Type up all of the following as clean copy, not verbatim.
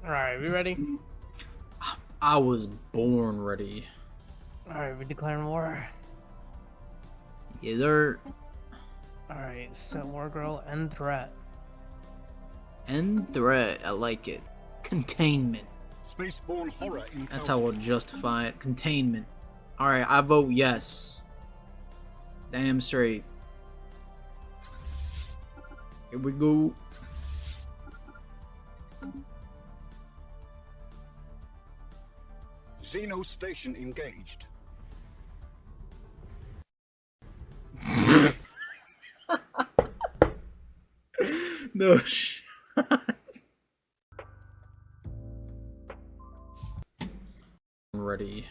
Alright, we ready? I was born ready. Alright, we declaring war. Either Alright, set war girl, end threat. end threat, I like it. Containment. Spaceborne horror in That's how we'll justify it. Containment. Alright, I vote yes. Damn straight. Here we go. Xeno station engaged. No shot. Ready.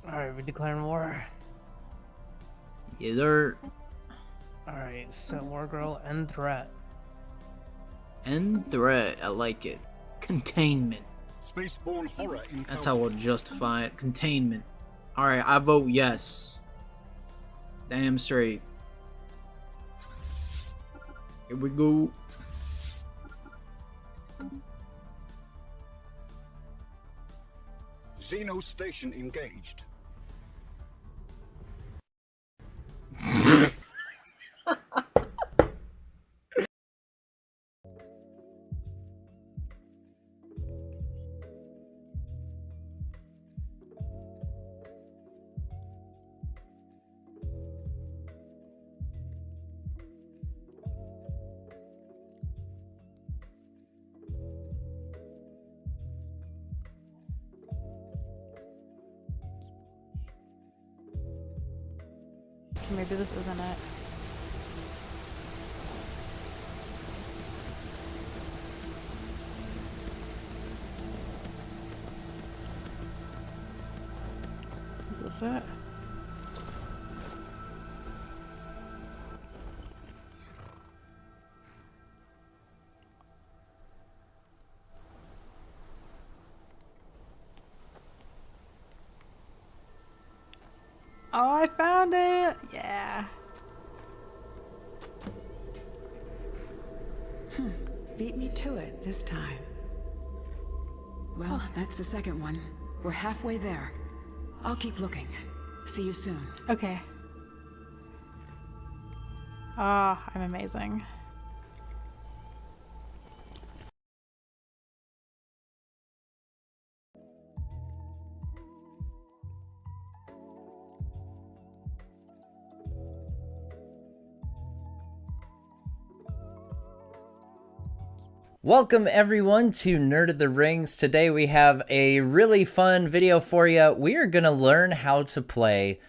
Alright, we declaring war. Either. Alright, so War Girl and threat. End threat. I like it. Containment. Spaceborne horror encountered. That's how we'll justify it. Containment. Alright, I vote yes. Damn straight. Here we go. Xeno station engaged. Okay, maybe this isn't it. Is this it? Oh, I found it! Yeah. Beat me to it this time. Well, that's the second one. We're halfway there. I'll keep looking. See you soon. Okay. Ah, I'm amazing. Welcome everyone to Nerd of the Rings. Today we have a really fun video for you. We are going to learn how to play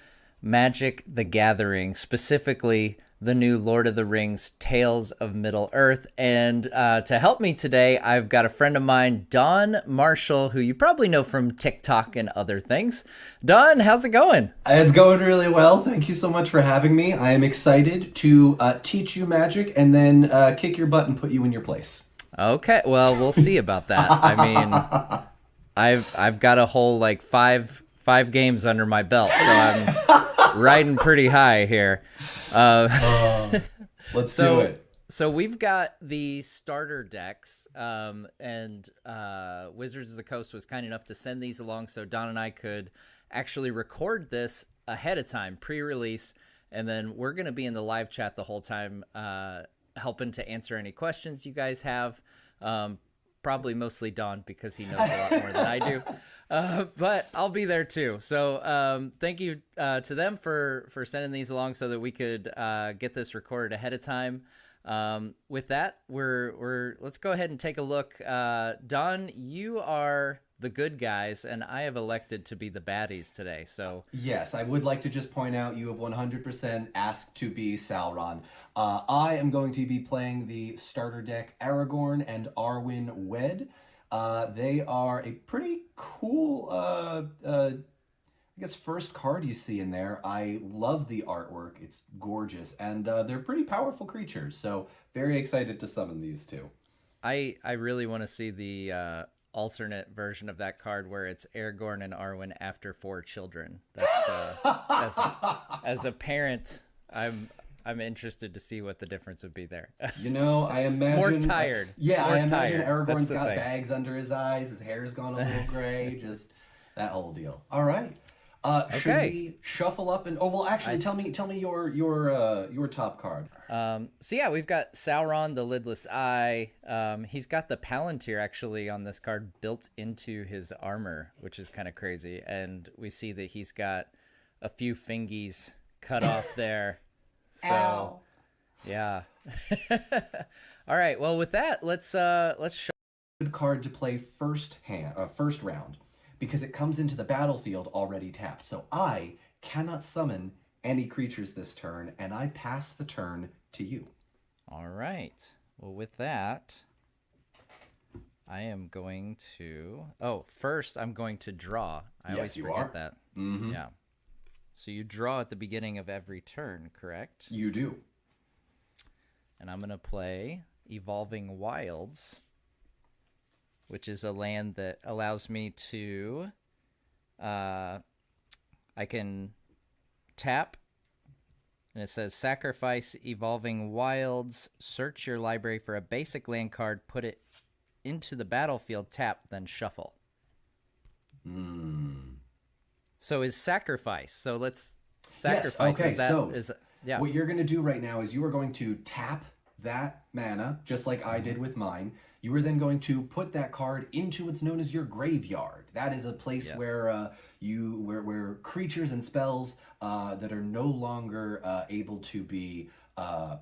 Magic the Gathering, specifically the new Lord of the Rings Tales of Middle-earth. And to help me today, I've got a friend of mine, Don Marshall, who you probably know from TikTok and other things. Don, how's it going? It's going really well. Thank you so much for having me. I am excited to teach you magic and then kick your butt and put you in your place. Okay, well, we'll see about that. I mean, I've got a whole like five games under my belt, so I'm riding pretty high here. Let's do it. So we've got the starter decks, and Wizards of the Coast was kind enough to send these along so Don and I could actually record this ahead of time, pre-release, and then we're going to be in the live chat the whole time, helping to answer any questions you guys have. Probably mostly Don because he knows a lot more than I do. But I'll be there too. So thank you to them for sending these along so that we could get this recorded ahead of time. With that, let's go ahead and take a look. Don, you are the good guys, and I have elected to be the baddies today. So yes, I would like to just point out you have 100% asked to be Sauron. I am going to be playing the starter deck Aragorn and Arwen Wed. They are a pretty cool, I guess, first card you see in there. I love the artwork. It's gorgeous, and they're pretty powerful creatures, so very excited to summon these two. I really want to see the alternate version of that card where it's Aragorn and Arwen after 4 children. That's as a parent, I'm interested to see what the difference would be there. You know, I imagine more tired. I imagine tired. Aragorn's got bags under his eyes. His hair's gone a little gray. Just that whole deal. All right. Should we shuffle up and? Oh well, actually, tell me your top card. So yeah, we've got Sauron, the Lidless Eye. He's got the Palantir actually on this card built into his armor, which is kind of crazy. And we see that he's got a few fingies cut off there. So, ow. Yeah. All right. Well, with that, let's show. Good card to play first round, because it comes into the battlefield already tapped. So I cannot summon any creatures this turn, and I pass the turn to you. All right. Well, with that, I am going to... Oh, first I'm going to draw. I always forget that. Mm-hmm. Yeah. So you draw at the beginning of every turn, correct? You do. And I'm going to play Evolving Wilds, which is a land that allows me to... I can tap, and it says sacrifice Evolving Wilds, search your library for a basic land card, put it into the battlefield, tap, then shuffle. So is sacrifice. So let's sacrifice. Yes, okay, yeah. What you're going to do right now is you are going to tap that mana, just like I did with mine. You are then going to put that card into what's known as your graveyard. That is a place where where creatures and spells that are no longer able to be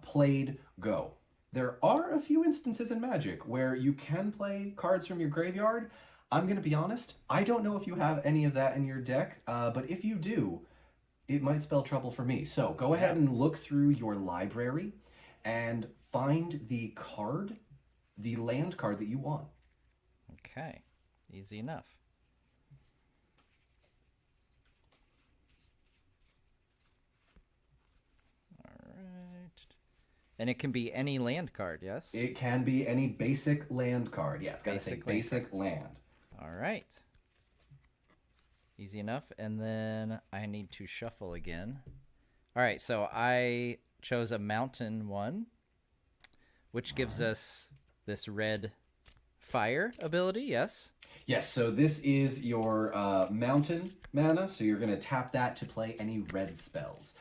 played go. There are a few instances in Magic where you can play cards from your graveyard. I'm going to be honest, I don't know if you have any of that in your deck, but if you do, it might spell trouble for me. So go ahead and look through your library and find the card, the land card that you want. Okay, easy enough. All right. And it can be any land card, yes? It can be any basic land card. Yeah, it's got to say basic land. All right. Easy enough. And then I need to shuffle again. All right, so I chose a mountain one, which gives us this red fire ability, yes? Yes, so this is your mountain mana, so you're going to tap that to play any red spells.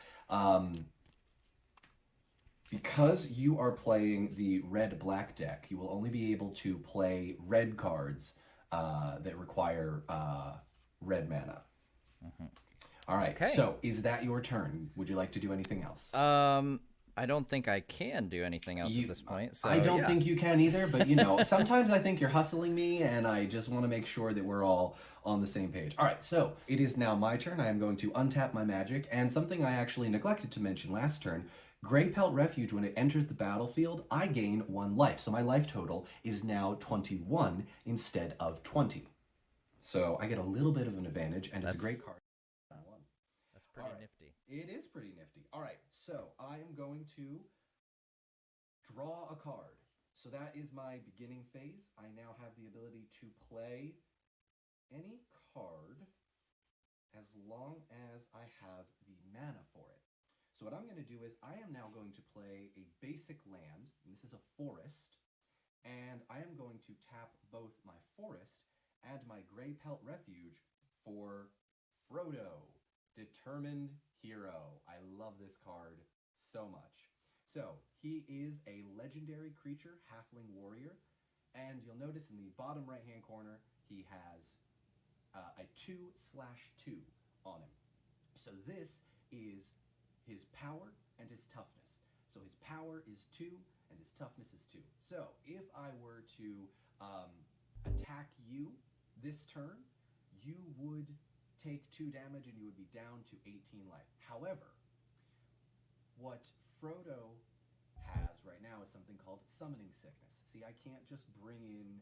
Because you are playing the red-black deck, you will only be able to play red cards that require red mana. All right, so is that your turn? Would you like to do anything else? I don't think I can do anything else at this point. So, I don't think you can either, but you know, sometimes I think you're hustling me, and I just want to make sure that we're all on the same page. All right, so it is now my turn. I am going to untap my magic, and something I actually neglected to mention last turn, Grey Pelt Refuge, when it enters the battlefield, I gain 1 life. So my life total is now 21 instead of 20. So I get a little bit of an advantage, and it's a great card. That's pretty nifty. It is pretty nifty. All right, so I am going to draw a card. So that is my beginning phase. I now have the ability to play any card as long as I have the mana for it. So what I'm going to do is I am now going to play a basic land, and this is a forest, and I am going to tap both my forest and my Grey Pelt Refuge for Frodo, Determined Hero. I love this card so much. So he is a legendary creature, halfling warrior, and you'll notice in the bottom right-hand corner he has a 2/2 on him. So this is his power and his toughness. So his power is 2 and his toughness is 2. So if I were to attack you this turn, you would take 2 damage and you would be down to 18 life. However, what Frodo has right now is something called Summoning Sickness. See, I can't just bring in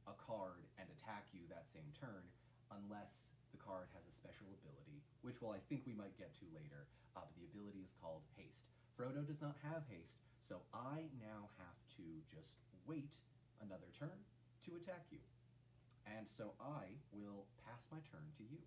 a card and attack you that same turn unless the card has a special ability, which I think we might get to later, but the ability is called Haste. Frodo does not have Haste, so I now have to just wait another turn to attack you. And so I will pass my turn to you.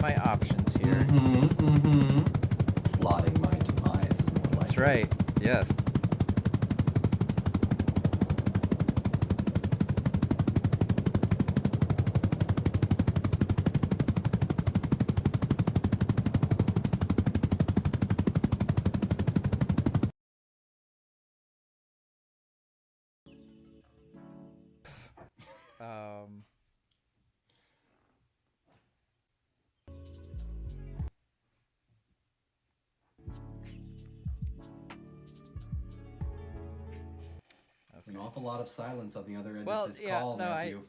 my options here. Plotting my demise is more like That's right. Yes. Um, An awful lot of silence on the other end Well, of this yeah, call, no, Matthew.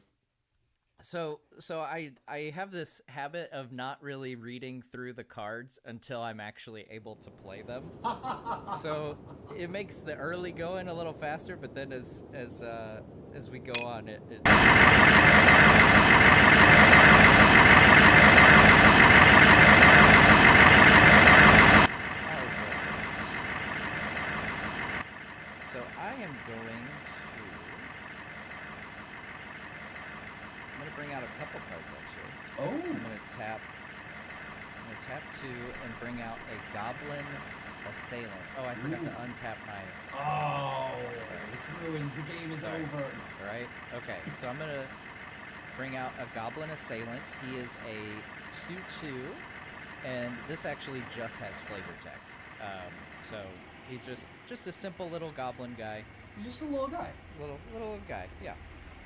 So I have this habit of not really reading through the cards until I'm actually able to play them. So it makes the early going a little faster, but then as we go on, it So I am going to. I'm gonna bring out a couple cards actually. Oh. I'm gonna tap 2 and bring out a Goblin Assailant. Oh, I forgot to untap my. Oh, Sorry. it's ruined. The game is Sorry. over. Right? Okay, so I'm gonna bring out a Goblin Assailant. He is a 2/2, and this actually just has flavor text. So he's just a simple little goblin guy. He's just a little guy. Little guy, yeah.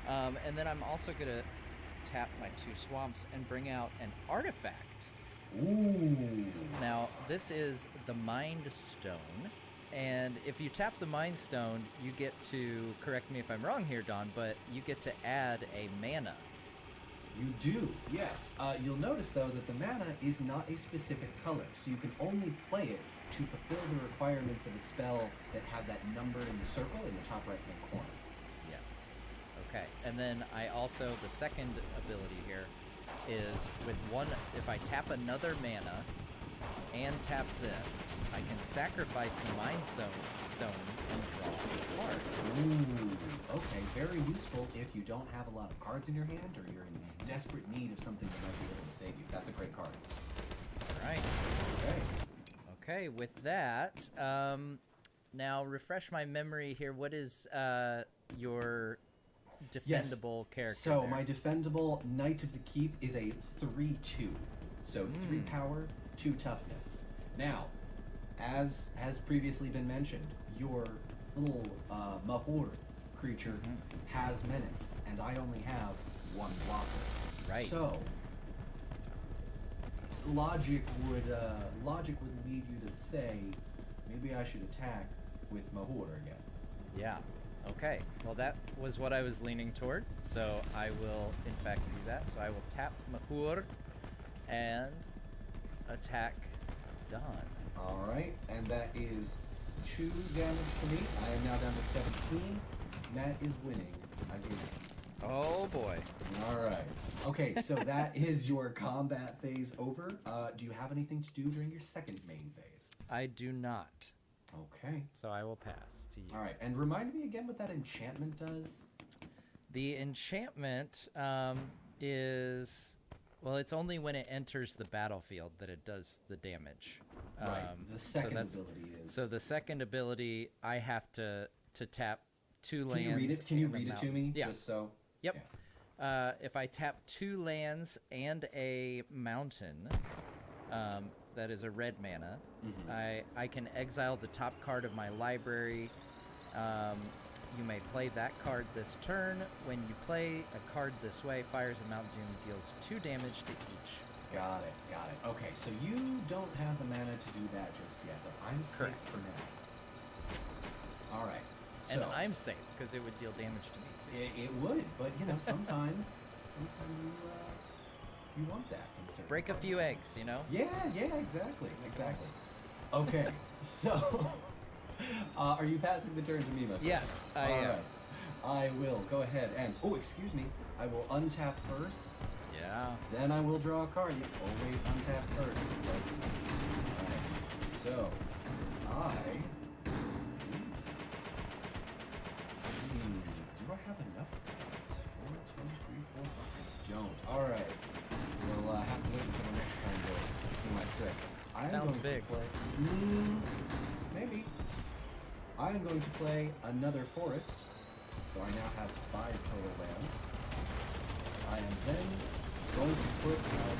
And then I'm also gonna tap my 2 swamps and bring out an artifact. Ooh. Now, this is the Mind Stone, and if you tap the Mind Stone, you get to, correct me if I'm wrong here, Don, but you get to add a mana. You do, yes. You'll notice, though, that the mana is not a specific color, so you can only play it to fulfill the requirements of a spell that have that number in the circle in the top right-hand corner. Yes. Okay, and then I also, the second ability here is with one, if I tap another mana and tap this, I can sacrifice the Mind Stone and draw a card. Ooh, okay, very useful if you don't have a lot of cards in your hand or you're in desperate need of something that might be able to save you. That's a great card. All right. Okay. Okay, with that, now refresh my memory here. What is your defendable character So there? my defendable Knight of the Keep is a 3/2. So 3 power, 2 toughness. Now, as has previously been mentioned, your little Mahur creature has menace, and I only have 1 blocker. Right. So logic would lead you to say maybe I should attack with Mahur again. Yeah. Okay. Well, that was what I was leaning toward, so I will, in fact, do that. So I will tap Mahur and attack Don. All right, and that is 2 damage to me. I am now down to 17. Matt is winning again. Oh boy. All right. Okay, so that is your combat phase over. Do you have anything to do during your second main phase? I do not. Okay. So I will pass to you. All right, and remind me again what that enchantment does. The enchantment is, well, it's only when it enters the battlefield that it does the damage. Right. The second ability is. So the second ability, I have to tap 2 Can lands. you read it? Can you and a read it to mountain. me? Yeah. Just so. Yep. Yeah. If I tap 2 lands and a mountain, that is a red mana, I can exile the top card of my library. You may play that card this turn. When you play a card this way, fires a Mount Doom, deals 2 damage to each. Got it. Got it. Okay, so you don't have the mana to do that just yet, so I'm safe Correct. for now. All right. So, And I'm safe, because it would deal damage to me, too. It would, but you know, sometimes you want that in certain Break a parts. few eggs, you know? Yeah, exactly. Okay, so are you passing the turn to me, my friend? Yes, I All am. right. I will go ahead and excuse me. I will untap first. Yeah. Then I will draw a card. You always untap first. Alright, so do I have enough for those? 1, 2, 3, 4, 5. don't. All right. We'll have to wait until the next time to see my trick. I am Sounds going big. to play. Maybe. I am going to play another forest. So I now have 5 total lands. I am then going to put out.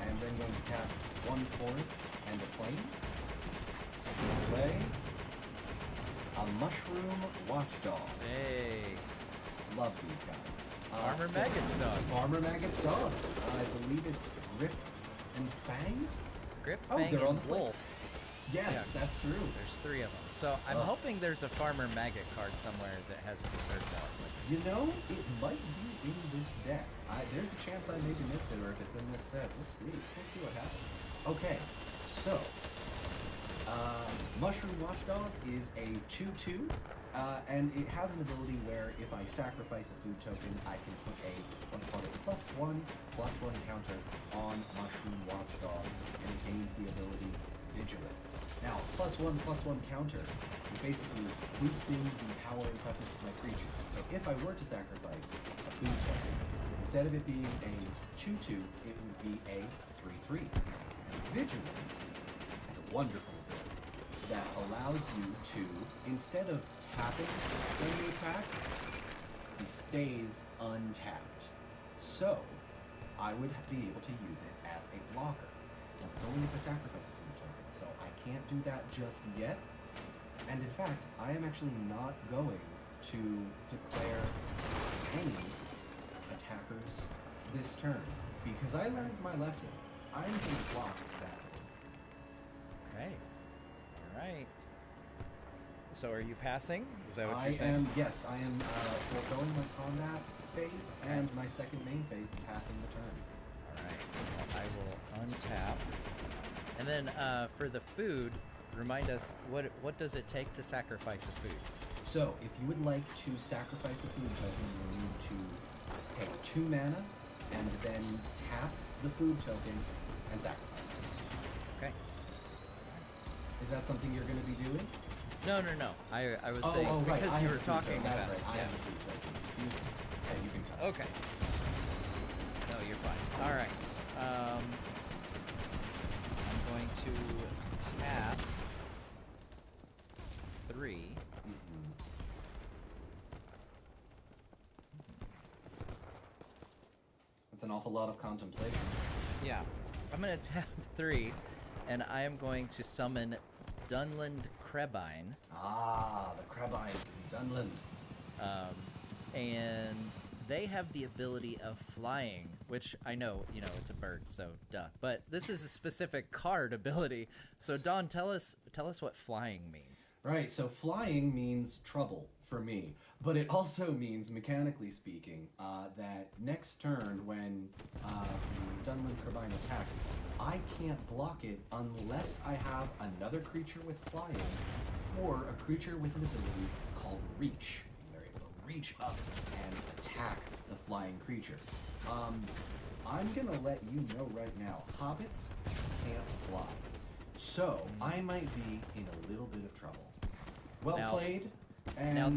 I am then going to tap 1 forest and a plains. To play a mushroom watchdog. Hey. Love these guys. Farmer Maggot's dog. Farmer Maggot's dogs. I believe it's Grip and Fang. Grip, Oh, Fang, they're on and the flank. Wolf. Yes, Yeah. that's true. There's 3 of them. So I'm hoping there's a Farmer Maggot card somewhere that has the 3rd dog. You know, it might be in this deck. There's a chance I maybe missed it, or if it's in this set. We'll see. We'll see what happens. Okay, so Mushroom Watchdog is a 2/2, and it has an ability where if I sacrifice a food token, I can put a what's called a +1/+1 counter on Mushroom Watchdog, and it gains the ability Vigilance. Now, +1/+1 counter is basically boosting the power and toughness of my creatures. So if I were to sacrifice a food token, instead of it being a 2/2, it would be a 3/3. Vigilance is a wonderful ability that allows you to, instead of tapping when you attack, it stays untapped. So, I would be able to use it as a blocker. Now, it's only if I sacrifice a food token, so I can't do that just yet. And in fact, I am actually not going to declare any attackers this turn, because I learned my lesson. I'm going to block that one. Okay. All right. So are you passing? Is that what I you're saying? Yes, I am foregoing my combat phase and my second main phase and passing the turn. All right. Well, I will untap. And then for the food, remind us, what does it take to sacrifice a food? So, if you would like to sacrifice a food token, you'll need to pay 2 mana and then tap the food token and sacrifice it. Okay. Is that something you're going to be doing? No. I was saying right. because I you have were a food talking token. That's about right. I yeah. have a food token. Yeah, you can cut it. Okay. No, you're fine. All right. I'm going to tap 3. That's an awful lot of contemplation. Yeah. I'm going to tap 3, and I am going to summon Dunland Krebine. Ah, the Krebine from Dunland. And they have the ability of flying, which I know, it's a bird, so duh. But this is a specific card ability. So Don, tell us what flying means. Right, so flying means trouble for me, but it also means, mechanically speaking, that next turn when the Dunland Krebine attack, I can't block it unless I have another creature with flying or a creature with an ability called Reach. They're able to reach up and attack the flying creature. I'm gonna let you know right now, hobbits can't fly. So, I might be in a little bit of trouble. Well Now- played. And, Now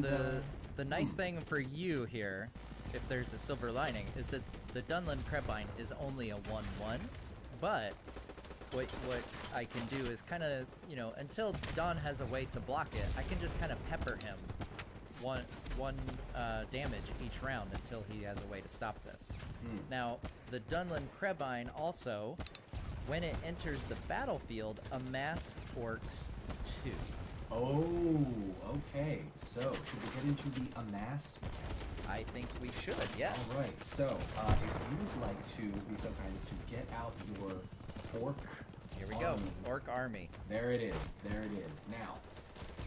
the nice thing for you here, if there's a silver lining, is that the Dunland Krebine is only a 1/1, but what I can do is kind of, until Don has a way to block it, I can just kind of pepper him one damage each round until he has a way to stop this. Now, the Dunland Krebine also, when it enters the battlefield, amass orcs 2. Oh, okay. So, should we get into the amass mechanic? I think we should, yes. All right. So, if you would like to be so kind as to get out your orc Here we army. go. Orc army. There it is. There it is. Now,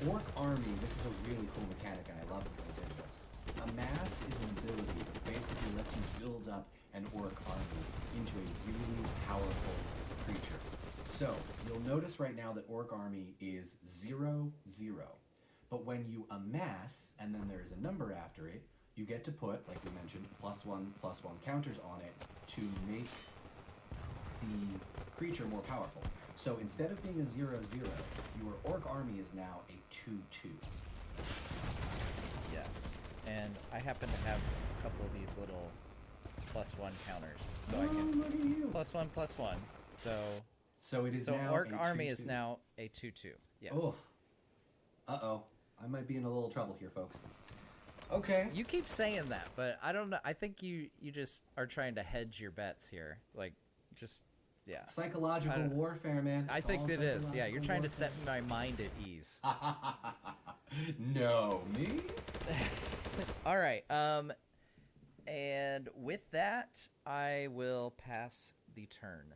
orc army. This is a really cool mechanic, and I love that they did this. Amass is an ability that basically lets you build up an orc army into a really powerful creature. So, you'll notice right now that Orc Army is 0/0. But when you amass, and then there's a number after it, you get to put, like we mentioned, +1/+1 counters on it to make the creature more powerful. So instead of being a 0/0, your Orc Army is now a 2/2. Yes. and I happen to have a couple of these little +1 counters, so I Oh, can look at you. +1/+1. So it is So now Orc a Army 2/2. is now a 2/2. Yes. Oh. Uh-oh. I might be in a little trouble here, folks. Okay. You keep saying that, but I don't know. I think you just are trying to hedge your bets here. Like, just, yeah. Psychological warfare, man. I It's think all it is. Yeah, you're psychological trying to warfare. set my mind at ease. No, me? All right. And with that, I will pass the turn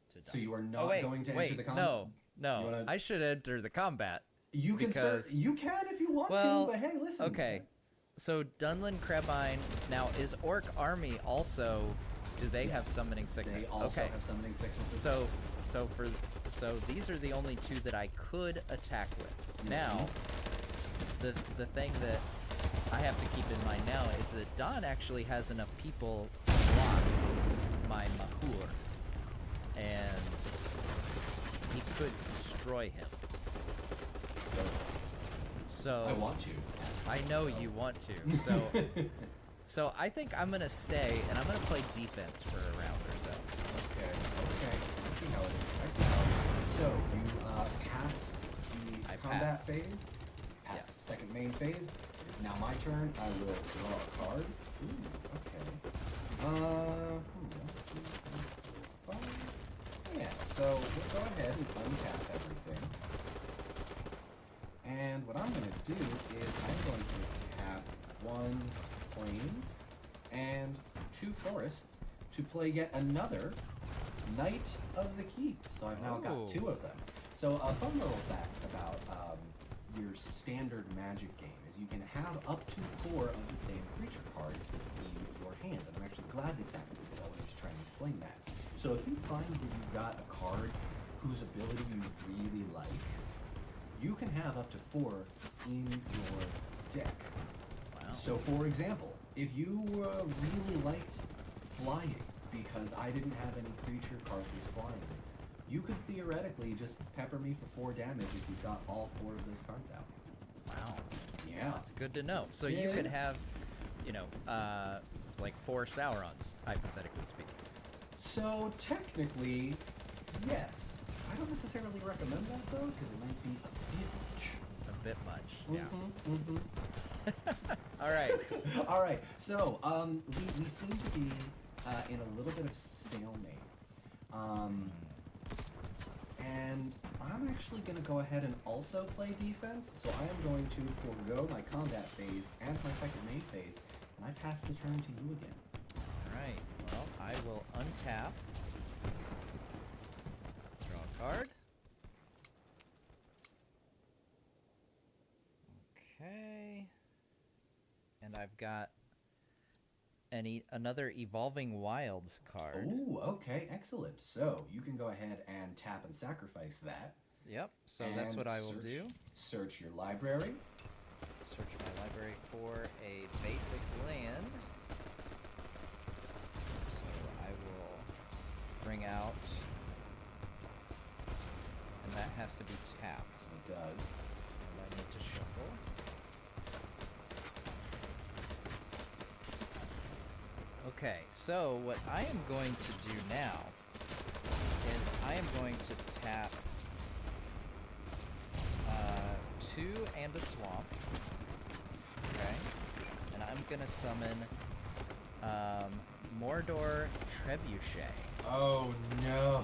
to Don. So you are not going to enter the combat? No, You wanna- I should enter the combat. You can because- you can if you want Well, to, but hey, listen. Okay. So Dunlin Krebine, now is Orc Army also, do they have Yes, summoning sickness? They also okay. have summoning sickness. So these are the only two that I could attack with. Now, the thing that I have to keep in mind now is that Don actually has enough people to block my Mahur, and he could destroy him. So I want to. I know you want to. So I think I'm gonna stay and I'm gonna play defense for a round or so. Okay. I see how it is. So you pass the combat pass. phase. Pass Yes. the second main phase. It is now my turn. I will draw a card. Ooh, okay. 1, 2, 3, 4, 5. Yeah, so we'll go ahead and untap everything. And what I'm going to do is I'm going to tap 1 plains and 2 forests to play yet another Knight of the Keep. So I've now got 2 of them. So a fun little fact about your standard Magic game is you can have up to 4 of the same creature card in your hands. And I'm actually glad this happened because I wanted to try and explain that. So if you find that you've got a card whose ability you really like, you can have up to 4 in your deck. Wow. So for example, if you really liked flying because I didn't have any creature cards with flying, you could theoretically just pepper me for 4 damage if you got all 4 of those cards out. Wow. Yeah. That's good to know. So Yeah. you could have, like 4 Saurons, hypothetically speaking. So technically, yes. I don't necessarily recommend that though, because it might be a bit much. A bit much, yeah. All right. All right. So we seem to be in a little bit of stalemate. And I'm actually going to go ahead and also play defense. So I am going to forego my combat phase and my second main phase, and I pass the turn to you again. All right. Well, I will untap. Draw a card. Okay. And I've got another Evolving Wilds card. Ooh, okay, excellent. So you can go ahead and tap and sacrifice that. Yep. So that's And what I will do. Search your library. Search my library for a basic land. So I will bring out, and that has to be tapped. It does. And I need to shuffle. Okay, so what I am going to do now is I am going to tap 2 and a swamp. Okay, and I'm gonna summon Mordor Trebuchet, Oh no.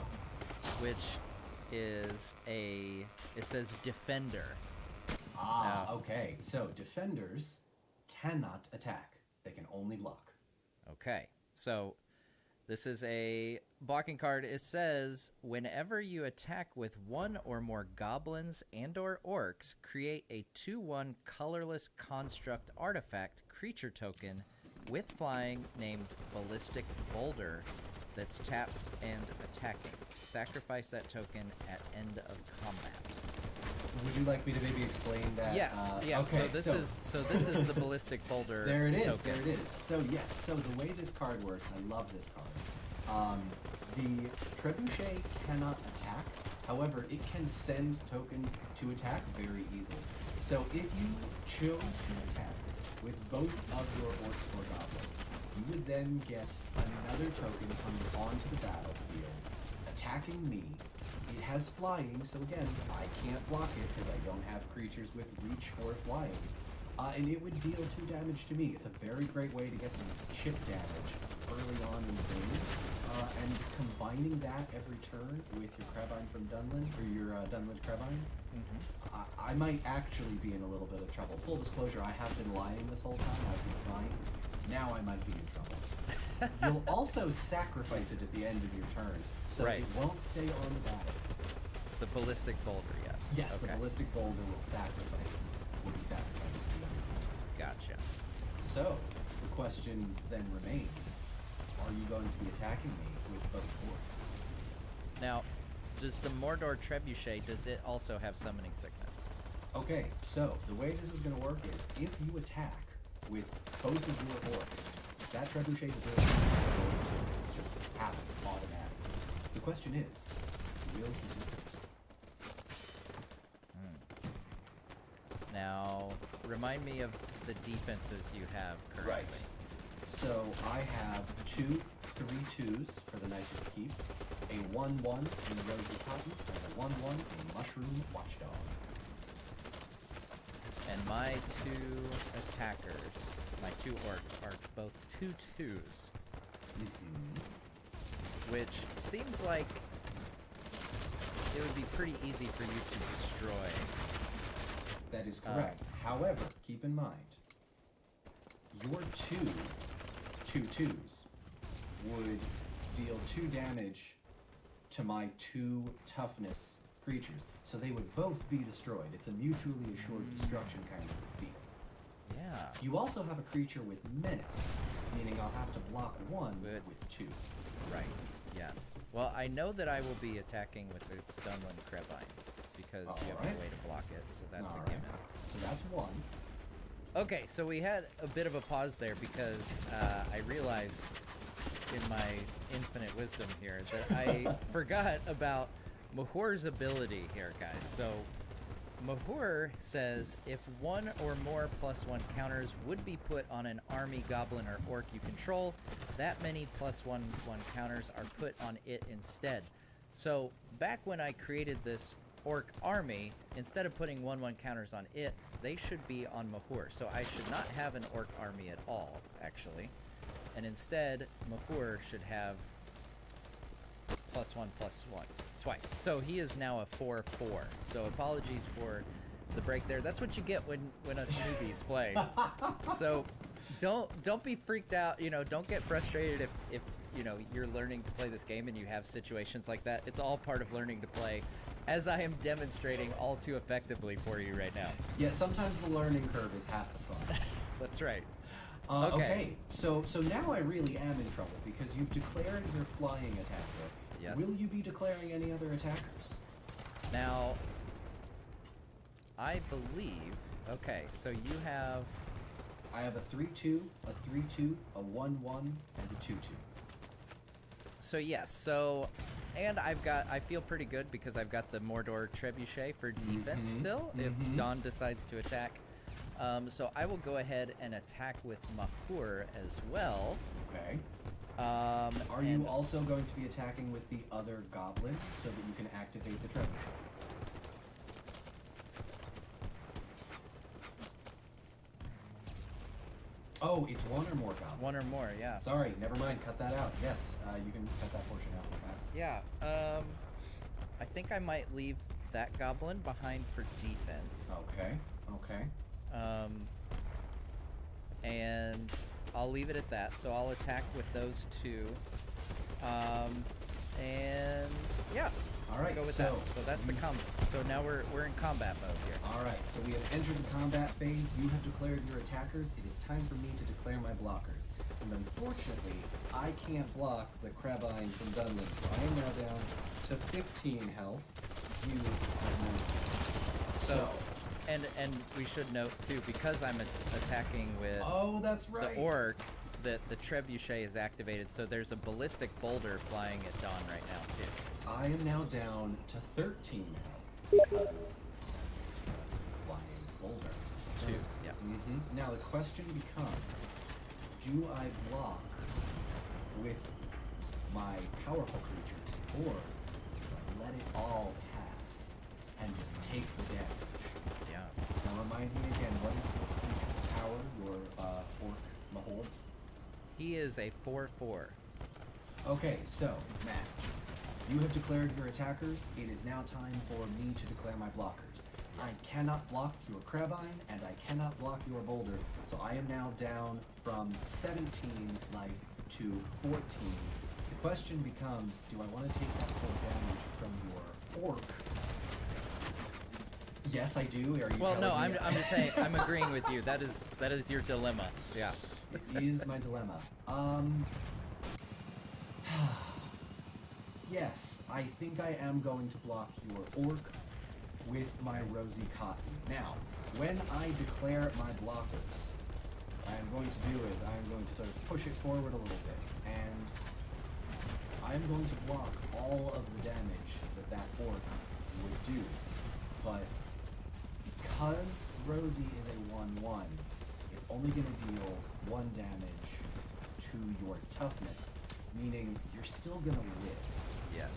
which is it says Defender. Ah, No. okay. So defenders cannot attack. They can only block. Okay, so this is a blocking card. It says, whenever you attack with 1 or more goblins and or orcs, create a 2/1 colorless construct artifact creature token with flying named Ballistic Boulder that's tapped and attacking. Sacrifice that token at end of combat. Would you like me to maybe explain that? Yes, yeah. Okay, So this is the Ballistic Boulder there it is. token. There it is. So yes. So the way this card works, I love this card. The Trebuchet cannot attack. However, it can send tokens to attack very easily. So if you chose to attack with both of your orcs or goblins, you would then get another token coming onto the battlefield, attacking me. It has flying, so again, I can't block it because I don't have creatures with reach or flying. And it would deal 2 damage to me. It's a very great way to get some chip damage early on in the game. And combining that every turn with your Crabine from Dunlin, or your Dunlin Crabine, I might actually be in a little bit of trouble. Full disclosure, I have been lying this whole time. I've been fine. Now I might be in trouble. You'll also sacrifice it at the end of your turn, so Right. it won't stay on the battle. The ballistic boulder, yes. Yes, Okay. the ballistic boulder will be sacrificed at the end of the turn. Gotcha. So, the question then remains, are you going to be attacking me with both orcs? Now, does the Mordor Trebuchet, does it also have summoning sickness? Okay, so the way this is going to work is if you attack with both of your orcs, that trebuchet's ability is going to just happen automatically. The question is, will he do it? Now, remind me of the defenses you have currently. Right. So I have 2 3/2s for the Knights of the Keep, a 1/1 in the Rosy Cotton, and a 1/1 in Mushroom Watchdog. And my 2 attackers, my 2 orcs, are both 2/2s, which seems like it would be pretty easy for you to destroy. That is correct. However, keep in mind, your 2 2/2s would deal 2 damage to my 2 toughness creatures, so they would both be destroyed. It's a mutually assured destruction kind of deal. Yeah. You also have a creature with menace, meaning I'll have to block 1 Good. with 2. Right. Yes. Well, I know that I will be attacking with the Dunlin Crabine because you have Alright. a way to block it, so that's a Alright. given. So that's 1. Okay, so we had a bit of a pause there because I realized in my infinite wisdom here that I forgot about Mahur's ability here, guys. So Mahur says if 1 or more +1 counters would be put on an army, goblin, or orc you control, that many +1/1 counters are put on it instead. So back when I created this orc army, instead of putting 1/1 counters on it, they should be on Mahur. So I should not have an orc army at all, actually. And instead, Mahur should have +1/+1 twice. So he is now a 4/4. So apologies for the break there. That's what you get when us newbies play. So don't be freaked out. You know, don't get frustrated if you know you're learning to play this game and you have situations like that. It's all part of learning to play, as I am demonstrating all too effectively for you right now. Yeah, sometimes the learning curve is half the fun. That's right. Okay, so now I really am in trouble because you've declared your flying attacker. Yes. Will you be declaring any other attackers? Now, I believe. Okay, so you have. I have a 3/2, a 3/2, a 1/1, and a 2/2. So yes, so, and I feel pretty good because I've got the Mordor Trebuchet for defense still, if Dawn decides to attack. So I will go ahead and attack with Mahur as well. Okay. Are Are you also going to be attacking with the other goblin so that you can activate the trebuchet? Oh, it's 1 or more goblins. One or more, yeah. Sorry, never mind. Cut that out. Yes, you can cut that portion out. That's Yeah, I think I might leave that goblin behind for defense. Okay. Okay. And I'll leave it at that. So I'll attack with those 2. And yeah. All right. Go with so that. So that's the combat. So now we're in combat mode here. All right. So we have entered the combat phase. You have declared your attackers. It is time for me to declare my blockers. And unfortunately, I can't block the Crabine from Dunlin, so I am now down to 15 health. You have no. So. And we should note too, because I'm attacking with Oh, that's right. the orc, that the trebuchet is activated. So there's a ballistic boulder flying at Dawn right now too. I am now down to 13 health because that extra flying boulder. just 2. Yeah. Now the question becomes, do I block with my powerful creatures, or do I let it all pass and just take the damage? Yeah. Now remind me again, what is the creature's power, your orc Mahor? He is a 4/4. Okay, so, Matt, you have declared your attackers. It is now time for me to declare my blockers. I cannot block your Crabine, and I cannot block your Boulder, so I am now down from 17 life to 14. The question becomes, do I want to take that full damage from your orc? Yes, I do. Are you Well, no, telling me? I'm just saying, I'm agreeing with you. That is your dilemma. Yeah. It is my dilemma. Yes, I think I am going to block your orc with my rosy cotton. Now, when I declare my blockers, what I am going to do is I am going to sort of push it forward a little bit, and I am going to block all of the damage that that orc would do. But because Rosie is a 1/1, it's only going to deal 1 damage to your toughness, meaning you're still going to live. Yes.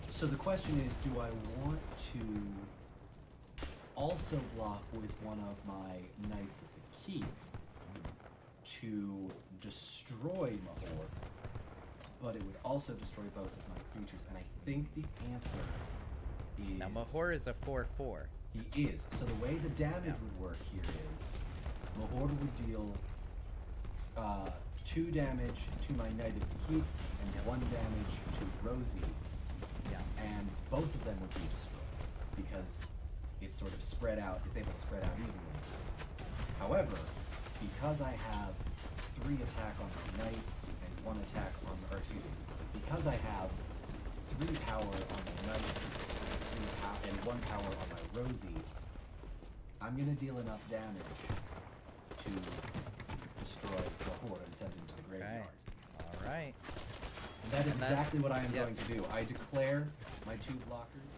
So the question is, do I want to also block with one of my Knights of the Keep to destroy Mahor, but it would also destroy both of my creatures? And I think the answer is... Now, Mahor is a 4/4. He is. So the way the damage would work here is Mahor would deal 2 damage to my Knight of the Keep and 1 damage to Rosie. Yeah. And both of them would be destroyed because it's sort of spread out, it's able to spread out evenly. However, because I have 3 attack on my Knight and 1 attack on, or excuse me, because I have 3 power on my Knight and 1 power on my Rosie, I'm gonna deal enough damage to destroy the Horde and send him to the graveyard. All right. And that is exactly what I am yes. going to do. I declare my 2 blockers.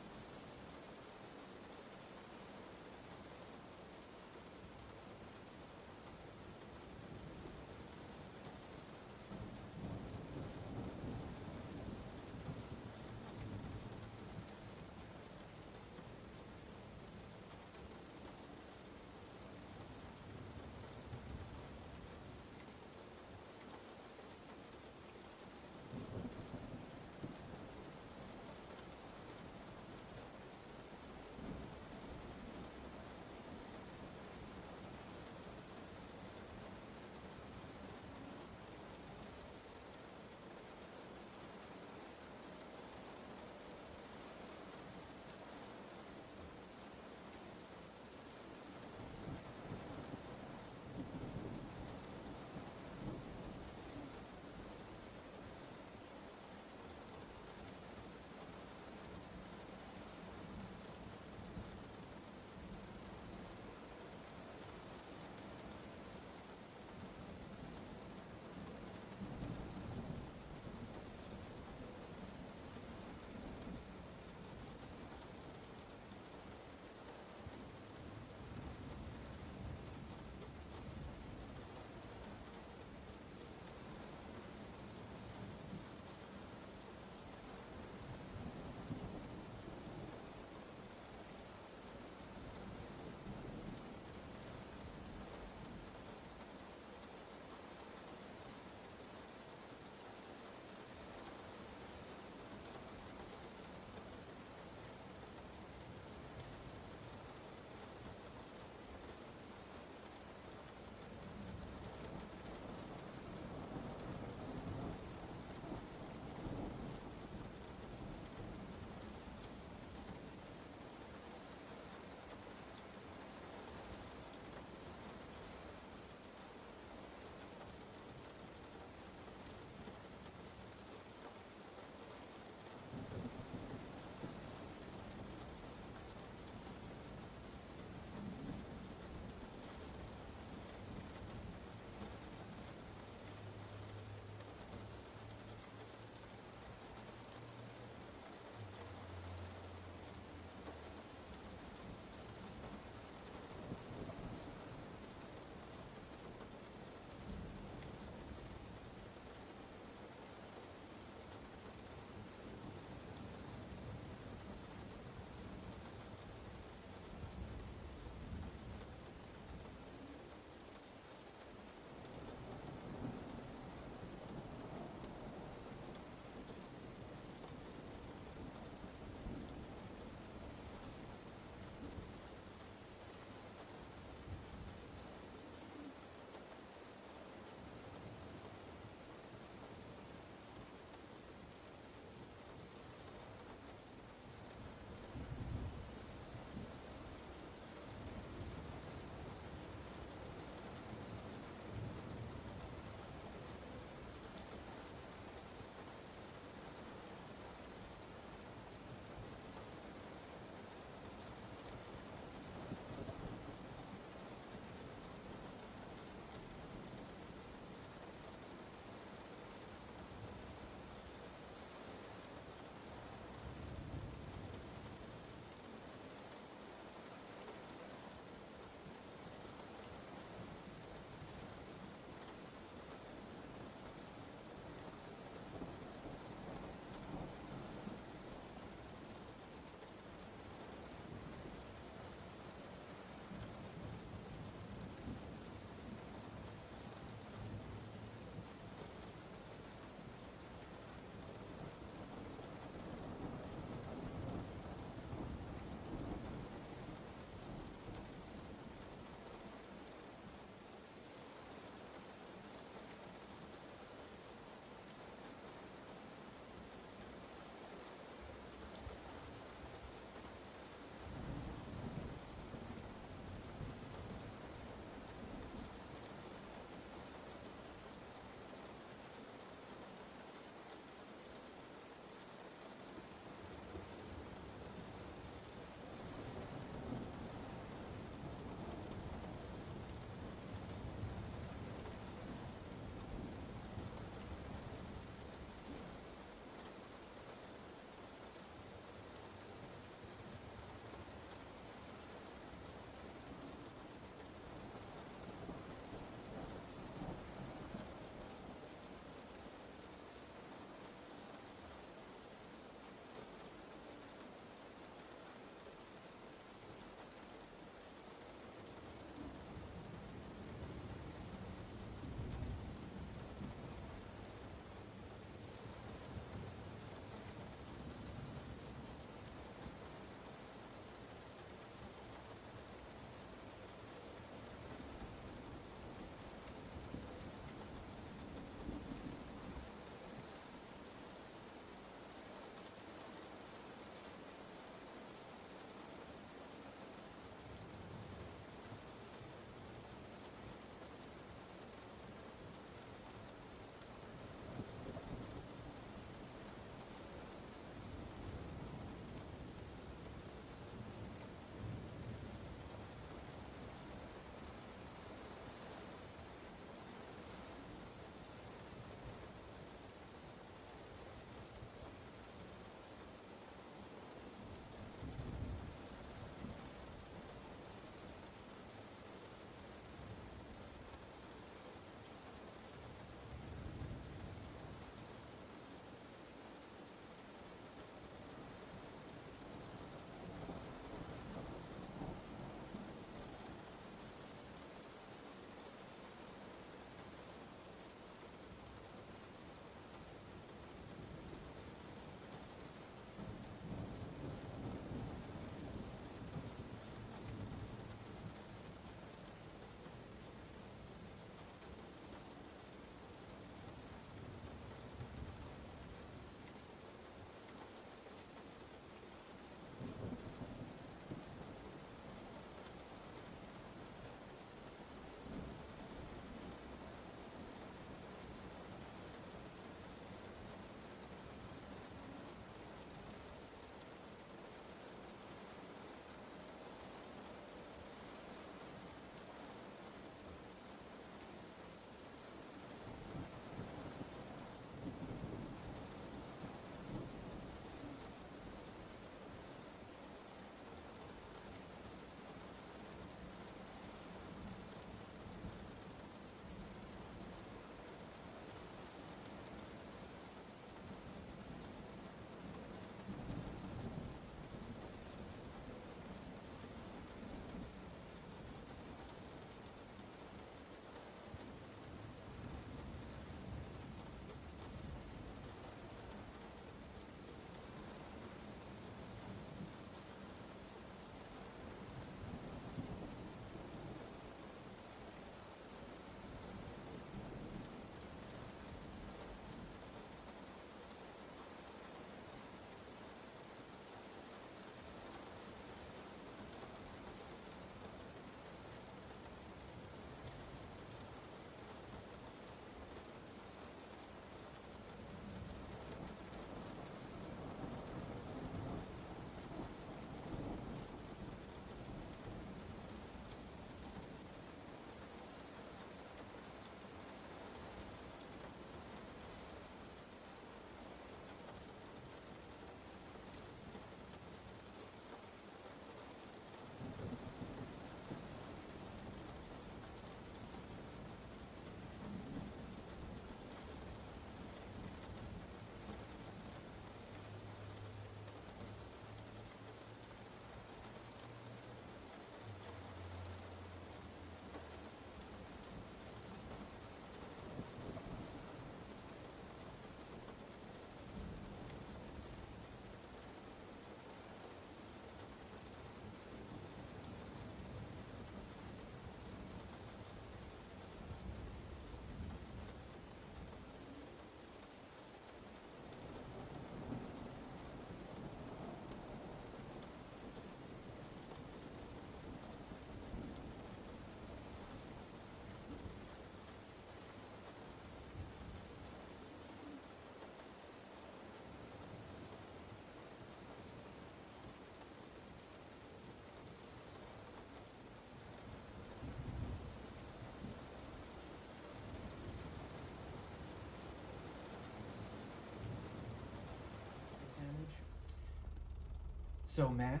So, Matt,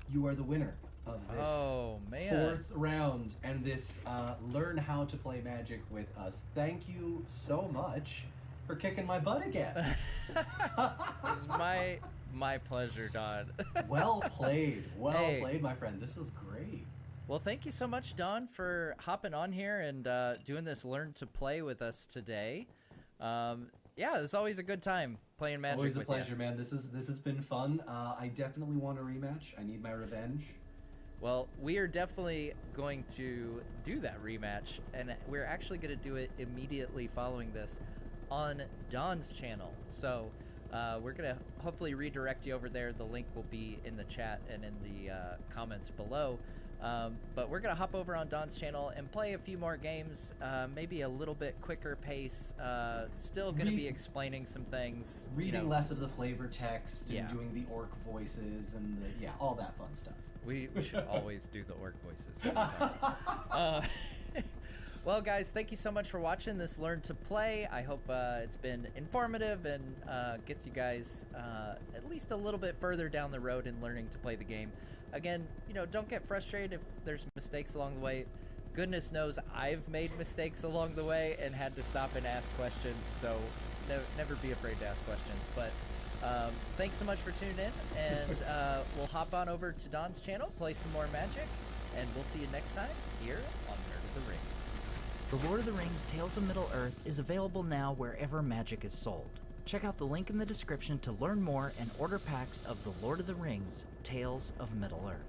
you are the winner of this Oh, man. 4th round and this Learn How to Play Magic with us. Thank you so much for kicking my butt again. It's my pleasure, Don. Well played. Well Hey. played, my friend. This was great. Well, thank you so much, Don, for hopping on here and doing this Learn to Play with us today. Yeah, it's always a good time playing Magic Always a with pleasure, you. man. This has been fun. I definitely want a rematch. I need my revenge. Well, we are definitely going to do that rematch, and we're actually going to do it immediately following this on Don's channel. So we're going to hopefully redirect you over there. The link will be in the chat and in the comments below. But we're going to hop over on Don's channel and play a few more games, maybe a little bit quicker pace. Still going to be explaining some things. Reading less of the flavor text and Yeah. doing the orc voices and all that fun stuff. We should always do the orc voices. Well, guys, thank you so much for watching this Learn to Play. I hope it's been informative and gets you guys at least a little bit further down the road in learning to play the game. Again, don't get frustrated if there's mistakes along the way. Goodness knows I've made mistakes along the way and had to stop and ask questions, so never be afraid to ask questions. But thanks so much for tuning in, and we'll hop on over to Don's channel, play some more Magic, and we'll see you next time here on Nerd of the Rings. The Lord of the Rings Tales of Middle-earth is available now wherever Magic is sold. Check out the link in the description to learn more and order packs of The Lord of the Rings Tales of Middle-earth.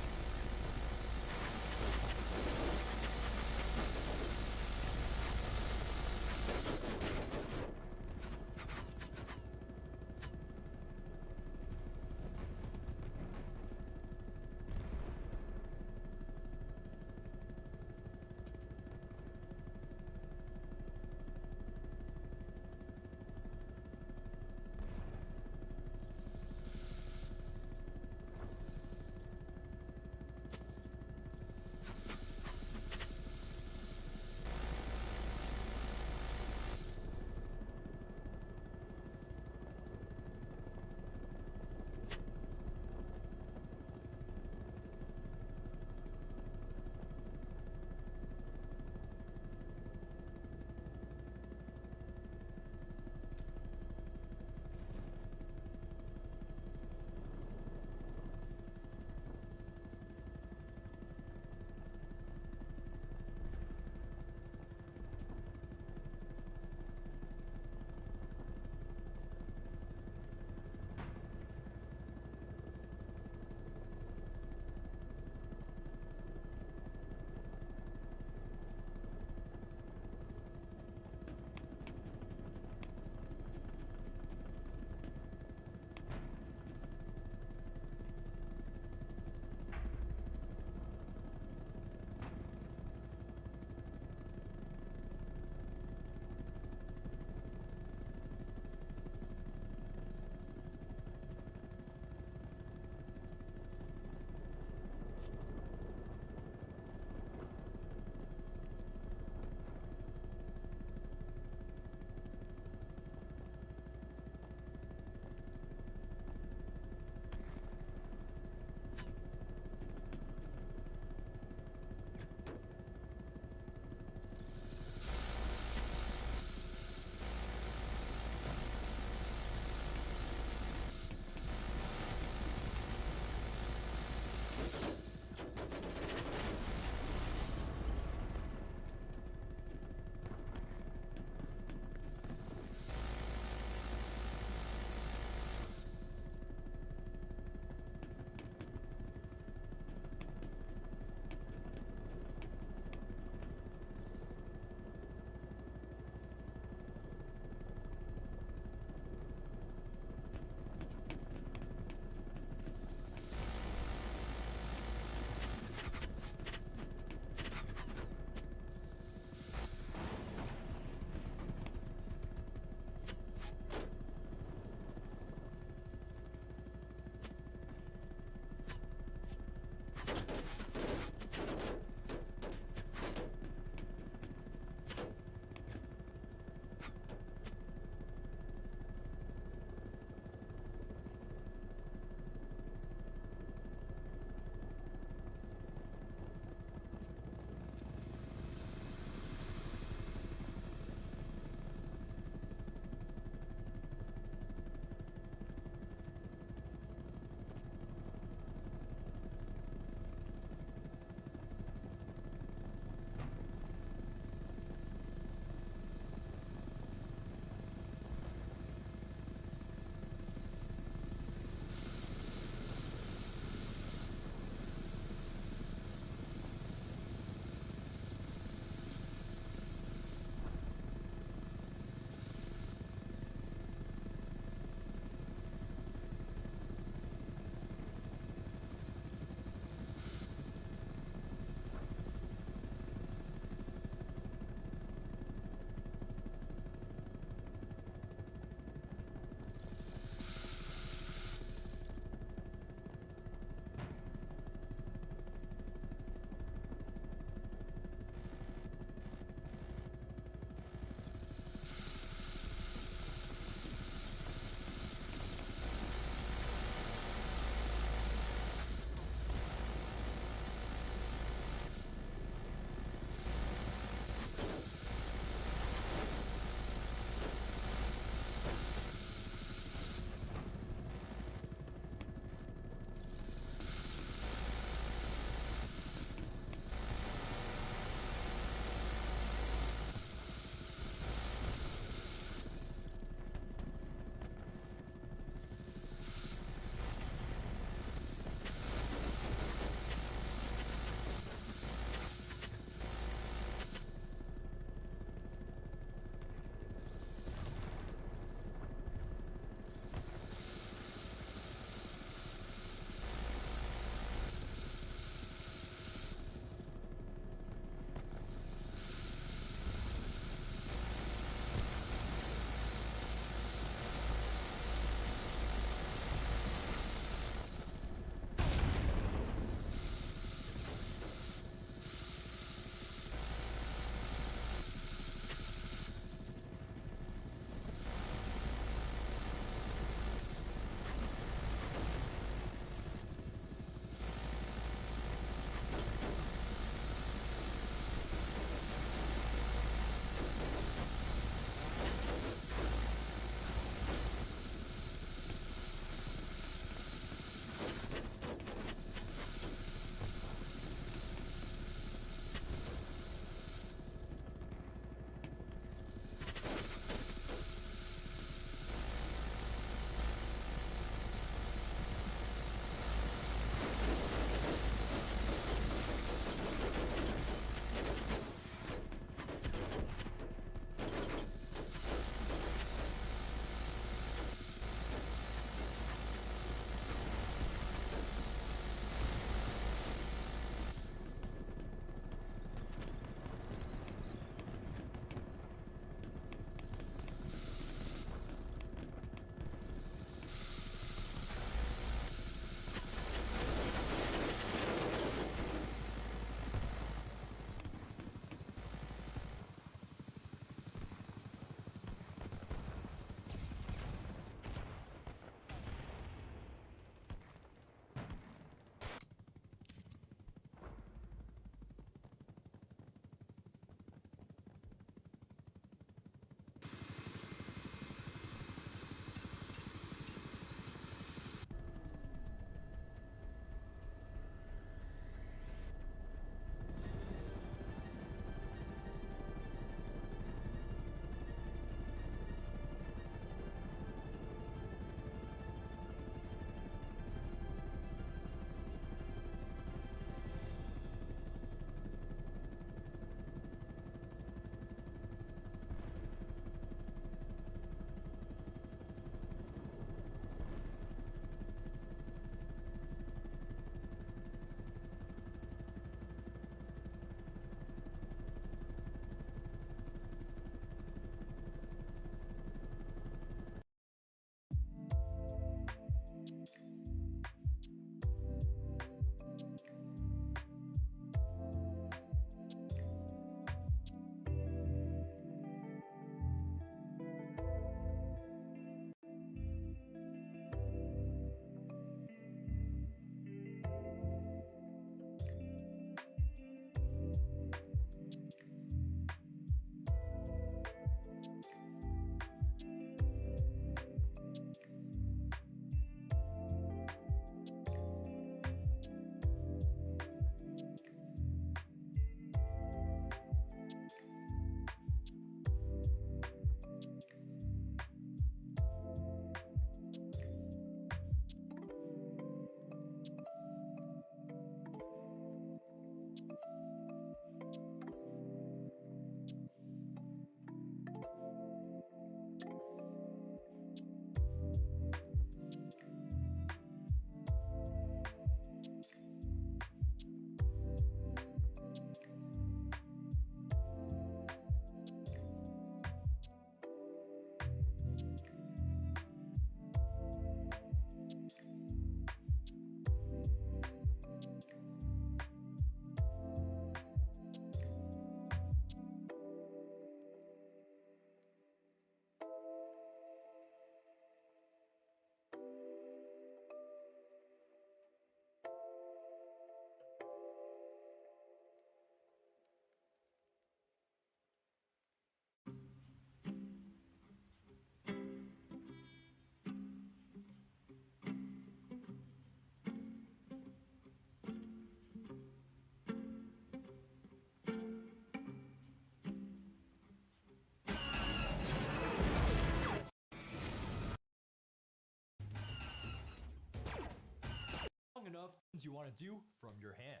enough you want to do from your hand.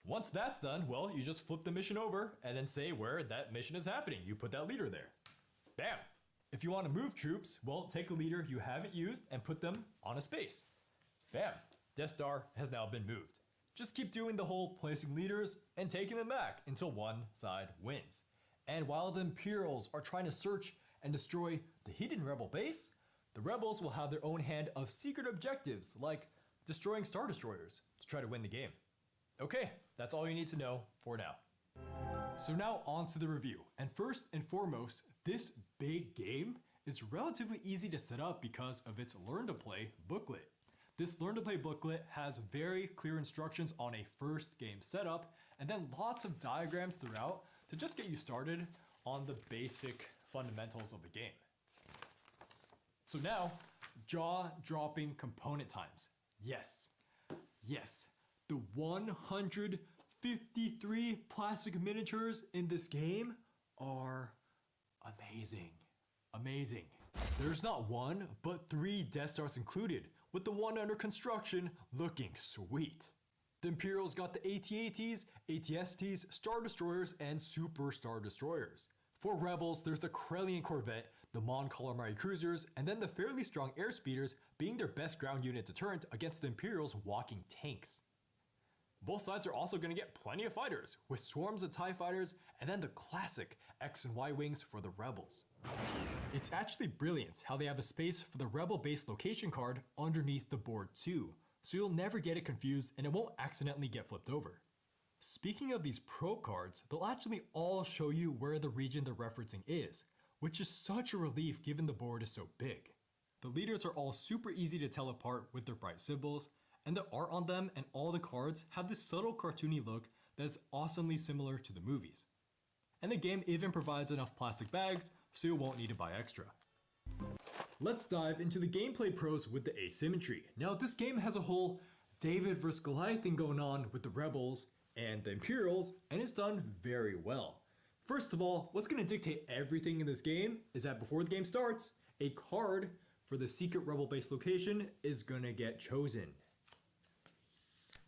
Once that's done, well, you just flip the mission over and then say where that mission is happening. You put that leader there. Bam! If you want to move troops, well, take a leader you haven't used and put them on a space. Bam! Death Star has now been moved. Just keep doing the whole placing leaders and taking them back until one side wins. And while the Imperials are trying to search and destroy the hidden rebel base, the rebels will have their own hand of secret objectives like destroying Star Destroyers to try to win the game. Okay, that's all you need to know for now. So now on to the review. And first and foremost, this big game is relatively easy to set up because of its Learn to Play booklet. This Learn to Play booklet has very clear instructions on a first game setup and then lots of diagrams throughout to just get you started on the basic fundamentals of the game. So now, jaw-dropping component times. Yes, the 153 plastic miniatures in this game are amazing. There's not one, but 3 Death Stars included, with the one under construction looking sweet. The Imperials got the AT-ATs, AT-STs, Star Destroyers, and Super Star Destroyers. For Rebels, there's the Krellian Corvette, the Mon Calamari Cruisers, and then the fairly strong Airspeeders being their best ground unit deterrent against the Imperials' walking tanks. Both sides are also going to get plenty of fighters, with swarms of TIE fighters, and then the classic X and Y wings for the Rebels. It's actually brilliant how they have a space for the Rebel base location card underneath the board too, so you'll never get it confused and it won't accidentally get flipped over. Speaking of these pro cards, they'll actually all show you where the region they're referencing is, which is such a relief given the board is so big. The leaders are all super easy to tell apart with their bright symbols, and the art on them and all the cards have this subtle cartoony look that is awesomely similar to the movies. And the game even provides enough plastic bags so you won't need to buy extra. Let's dive into the gameplay pros with the asymmetry. Now this game has a whole David vs Goliath thing going on with the Rebels and the Imperials, and it's done very well. First of all, what's going to dictate everything in this game is that before the game starts, a card for the secret Rebel base location is going to get chosen.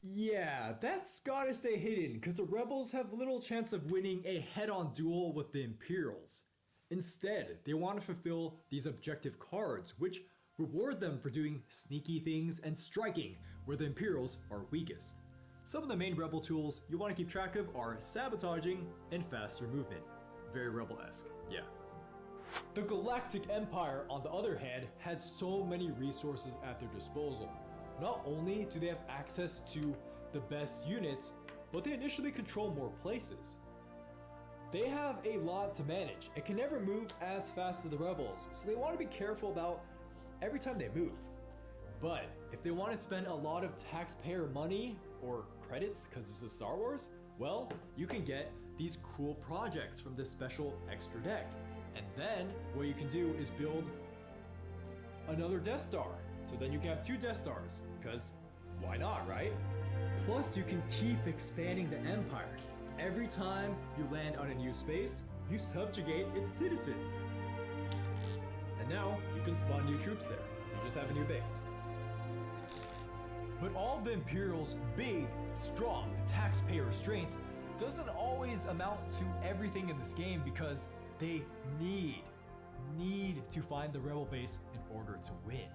Yeah, that's gotta stay hidden because the Rebels have little chance of winning a head-on duel with the Imperials. Instead, they want to fulfill these objective cards, which reward them for doing sneaky things and striking where the Imperials are weakest. Some of the main Rebel tools you want to keep track of are sabotaging and faster movement. Very Rebel-esque, yeah. The Galactic Empire, on the other hand, has so many resources at their disposal. Not only do they have access to the best units, but they initially control more places. They have a lot to manage and can never move as fast as the Rebels, so they want to be careful about every time they move. But if they want to spend a lot of taxpayer money or credits because this is Star Wars, well, you can get these cool projects from this special extra deck. And then what you can do is build another Death Star. So then you can have 2 Death Stars, because why not, right? Plus you can keep expanding the Empire. Every time you land on a new space, you subjugate its citizens. And now you can spawn new troops there. You just have a new base. But all of the Imperials' big, strong, taxpayer strength doesn't always amount to everything in this game because they need to find the Rebel base in order to win.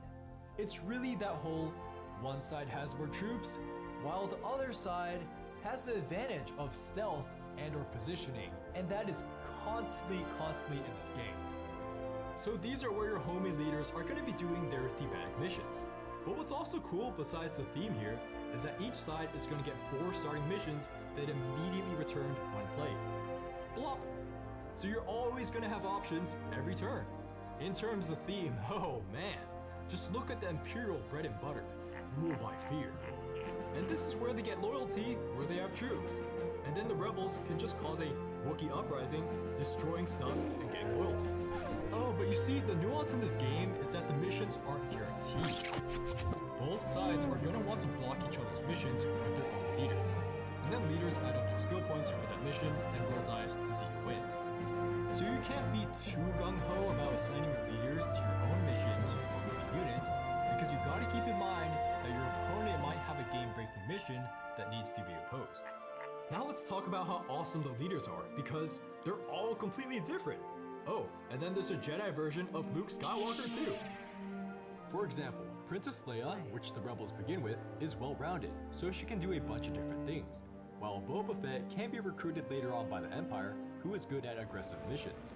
It's really that whole one side has more troops, while the other side has the advantage of stealth and or positioning, and that is constantly in this game. So these are where your homie leaders are going to be doing their thematic missions. But what's also cool besides the theme here is that each side is going to get 4 starting missions that immediately return when played. Blop! So you're always going to have options every turn. In terms of theme, oh man, just look at the Imperial bread and butter, rule by fear. And this is where they get loyalty, where they have troops. And then the Rebels can just cause a Wookiee uprising, destroying stuff and getting loyalty. Oh, but you see, the nuance in this game is that the missions aren't guaranteed. Both sides are going to want to block each other's missions with their own leaders. And then leaders add up their skill points for that mission and roll dice to see who wins. So you can't be too gung-ho about assigning your leaders to your own missions or moving units, because you gotta keep in mind that your Now let's talk about how awesome the leaders are, because they're all completely different. Oh, and then there's a Jedi version of Luke Skywalker too. For example, Princess Leia, which the rebels begin with, is well-rounded, so she can do a bunch of different things, while Boba Fett can be recruited later on by the Empire, who is good at aggressive missions.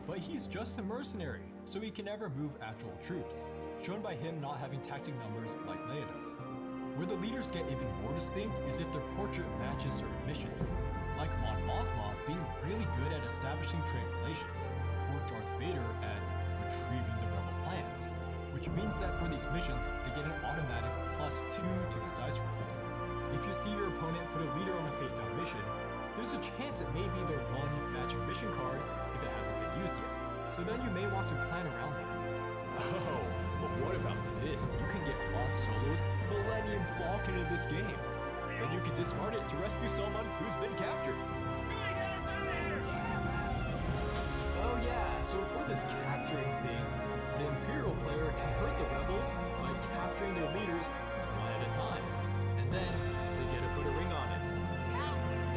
But he's just a mercenary, so he can never move actual troops, shown by him not having tactic numbers like Leia does. Where the leaders get even more distinct is if their portrait matches certain missions, like Mon Mothma being really good at establishing triangulations, or Darth Vader at retrieving the rebel plans, which means that for these missions, they get an automatic +2 to their dice rolls. If you see your opponent put a leader on a face-down mission, there's a chance it may be their one matching mission card if it hasn't been used yet, so then you may want to plan around that. Oh, but what about this? You can get Han Solo's Millennium Falcon in this game. Then you can discard it to rescue someone who's been captured. Oh yeah, so for this capturing thing, the Imperial player can hurt the rebels by capturing their leaders one at a time, and then they get to put a ring on it.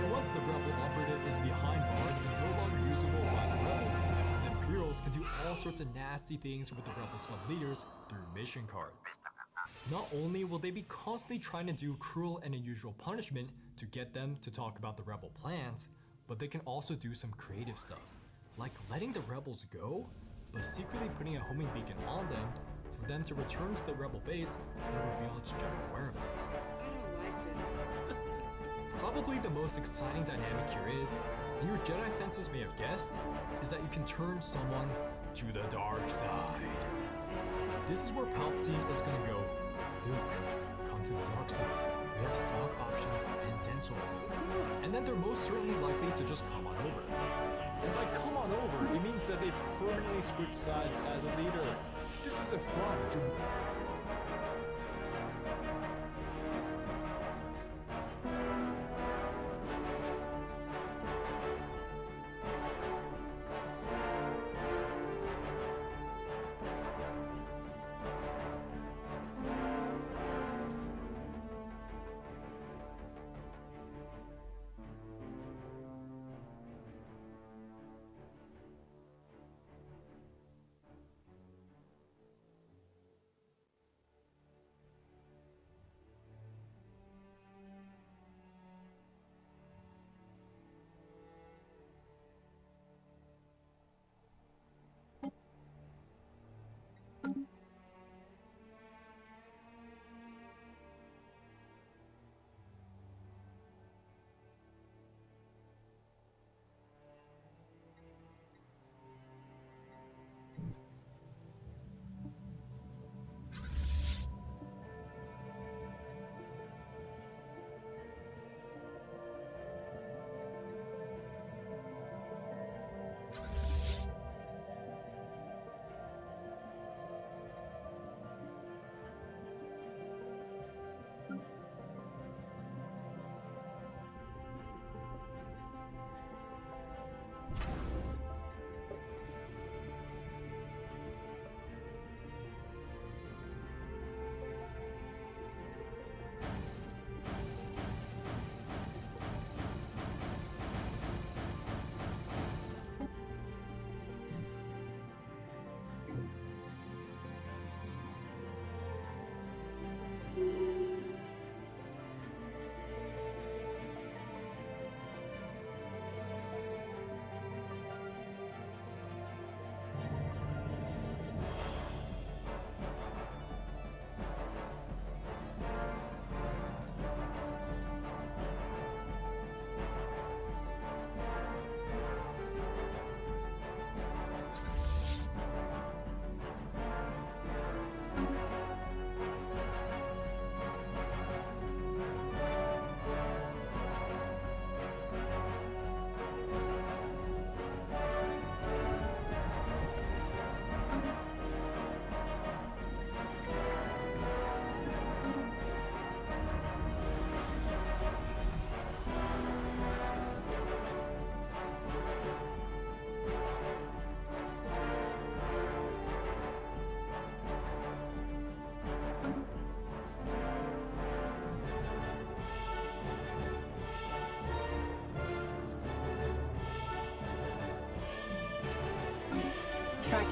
And once the rebel operative is behind bars and no longer usable by the rebels, the Imperials can do all sorts of nasty things with the Rebel Scum leaders through mission cards. Not only will they be constantly trying to do cruel and unusual punishment to get them to talk about the rebel plans, but they can also do some creative stuff, like letting the rebels go, but secretly putting a homing beacon on them for them to return to the rebel base and reveal its general whereabouts. Probably the most exciting dynamic here is, and your Jedi senses may have guessed, is that you can turn someone to the dark side. This is where Palpatine is gonna go, Luke, come to the dark side. We have stock options and dental. And then they're most certainly likely to just come on over. And by come on over, it means that they permanently switch sides as a leader. This is a fun journey.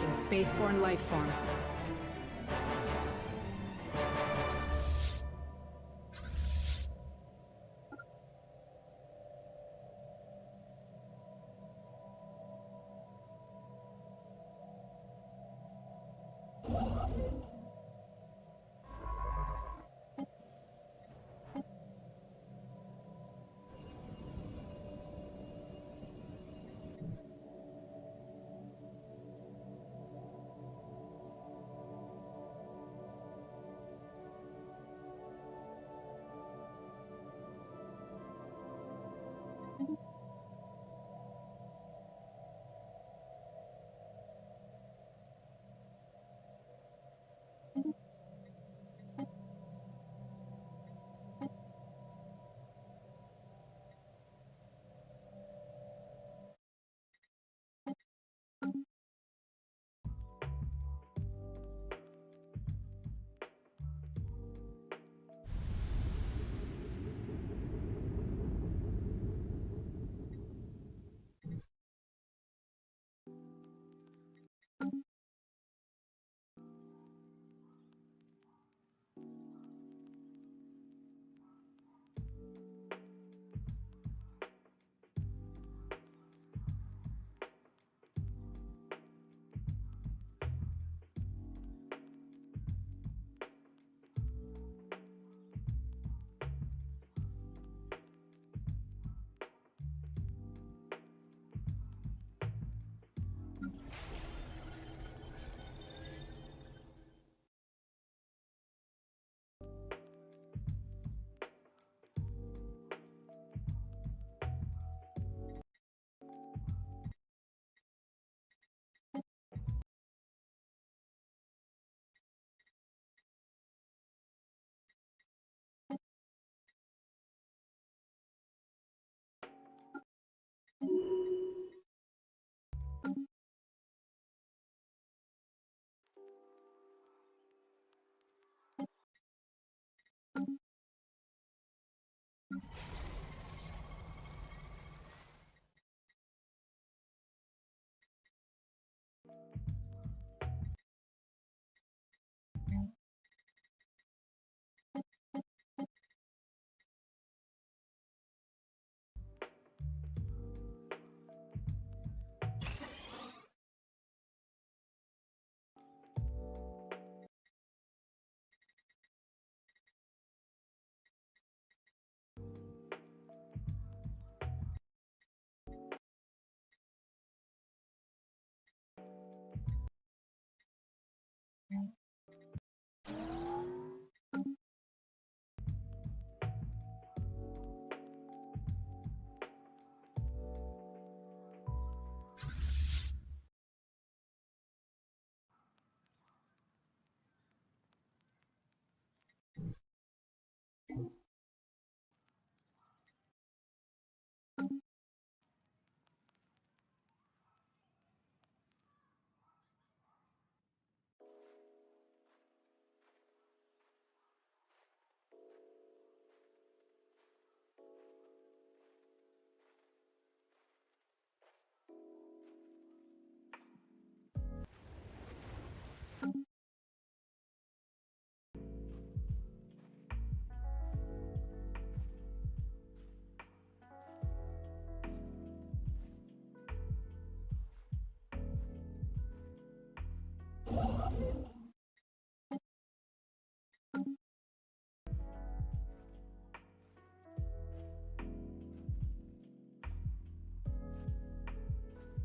detecting spaceborne life form.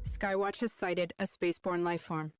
Skywatch has sighted a spaceborne life form.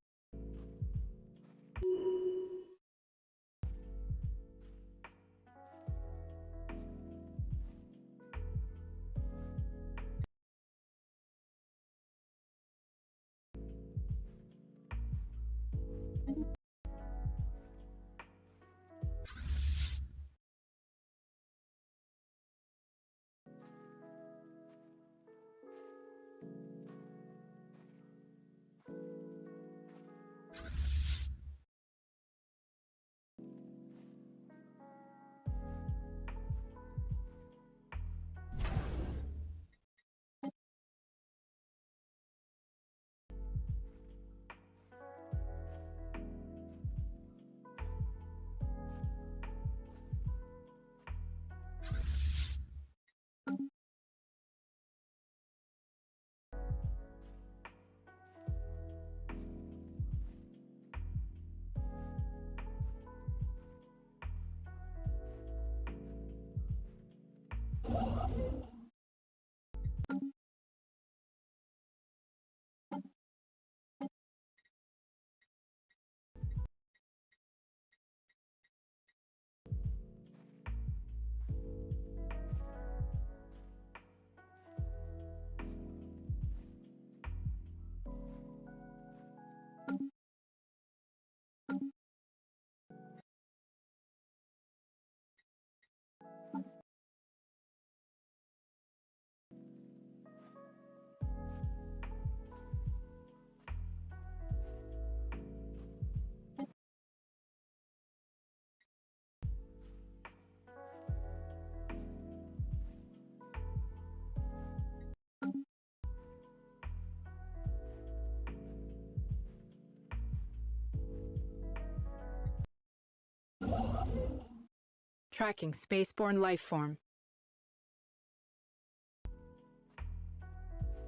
Tracking spaceborne life form.